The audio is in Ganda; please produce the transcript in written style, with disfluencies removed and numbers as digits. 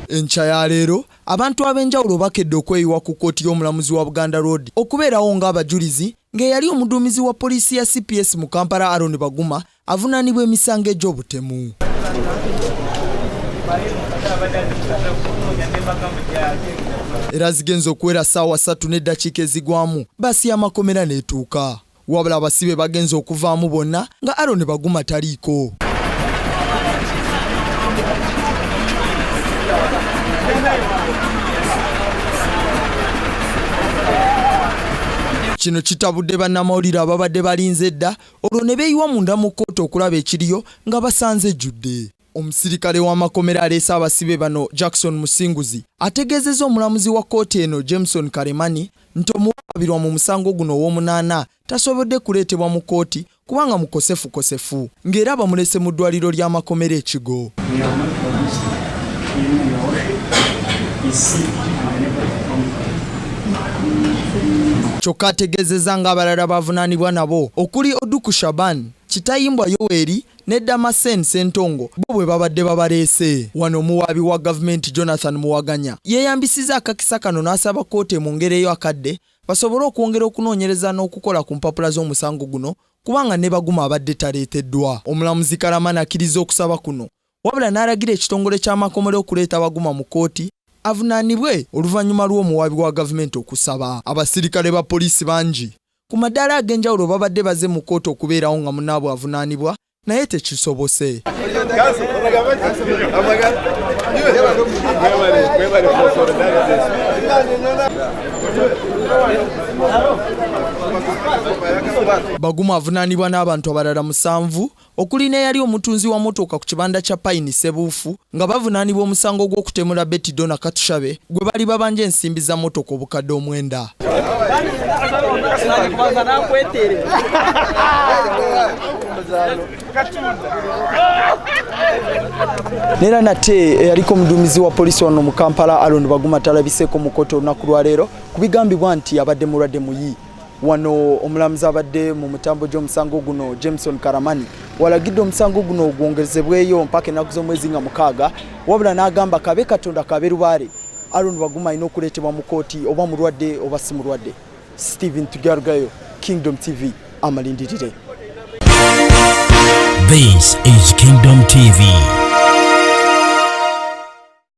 Enkya ya leero abantu ab'enjawulo bakedde okweyiwa ku kkooti y'omulamuzi wa Buganda Road okubeerawo ng'abajulizi ng'eyali omuduumizi wa poliisi ya CPS mu Kampala Aaron Baguma avunaanibwa emisango egy'obutemu. Era zigenze okuwera ssaawa 3 n'eddakiika ezigwamu basi y'amakomera n'etuuka. Wabula abasibe bagenze okuvaamu bonna nga Aaron Baguma taliiko. Kino kitabudde bannamawulire ababadde balinze edda olwo ne beeyiwa munda mu kkooti okulaba ekiriyo nga basanze ejjudde. Omusirikale w'amakomera aleese abasibe bano Jackson Musinguzi ategeezezza omulamuzi wa kkooti eno Jameson Karemani nti omuwabirwa mu musango guno ow'omunaana tasobodde kuleetebwa mu kkooti kubanga mukosefu ng'era bamulese mu ddwaliro ly'amakomera ekigo. Kyokka ategeezezza ng'abalala bavunaanibwa nabo okuli Oduku Shaban, Kitayimbwa Yoweri ne Damasen Sentongo bo bwe babadde babaleese. Wano omuwaabi wa gavumenti Jonathan Muwaganya yeeyambisizza akakisa kano n'asaba kkooti emwongereyo akadde basobole okwongera okunoonyereza n'okukola ku mpapula z'omusango guno kubanga ne Baguma abadde taleeteddwa. Omulamuzi Karamani akkiriza okusaba kuno wabula n'alagira ekitongole ky'amakomera okuleeta Baguma mu kkooti avunaanibwe oluvannyuma lw'omuwaabi wa gavumenti okusaba. Abasirikale ba poliisi bangi ku maddaala ag'enjawulo babadde baze mu kkooti okubeerawo nga munnaabwe avunaanibwa naye tekisobose. Baguma avunaanibwa n'abantu abalala 7 okuli n'eyali omutunzi wa motoka ku kibanda kya Pine Sebuufu nga bavunaanibwa omusango gw'okutemula Betty Donna Katushabe gwe bali babanja ensimbi za motoka obukadde 9. Nera nate yaliko omuduumizi wa poliisi wano mu Kampala Aaron Baguma talabiseeko mu kkooti olunaku lwa leero kubigambibwa nti abadde mulwadde muyi. Wano omulamuzi abadde mu mutambo gy'omusango guno Jameson Karamani walagidde omusango guno gwongezebweyo mpaka ennaku z'omwezi nga 6 wabula n'agamba kabe Katonda kabe lubaale Aaron Baguma alina okuleetebwa mu kkooti oba mulwadde oba si mulwadde. Stephen Tugarugayo, Kingdom TV, amalindirire. This is Kingdom TV.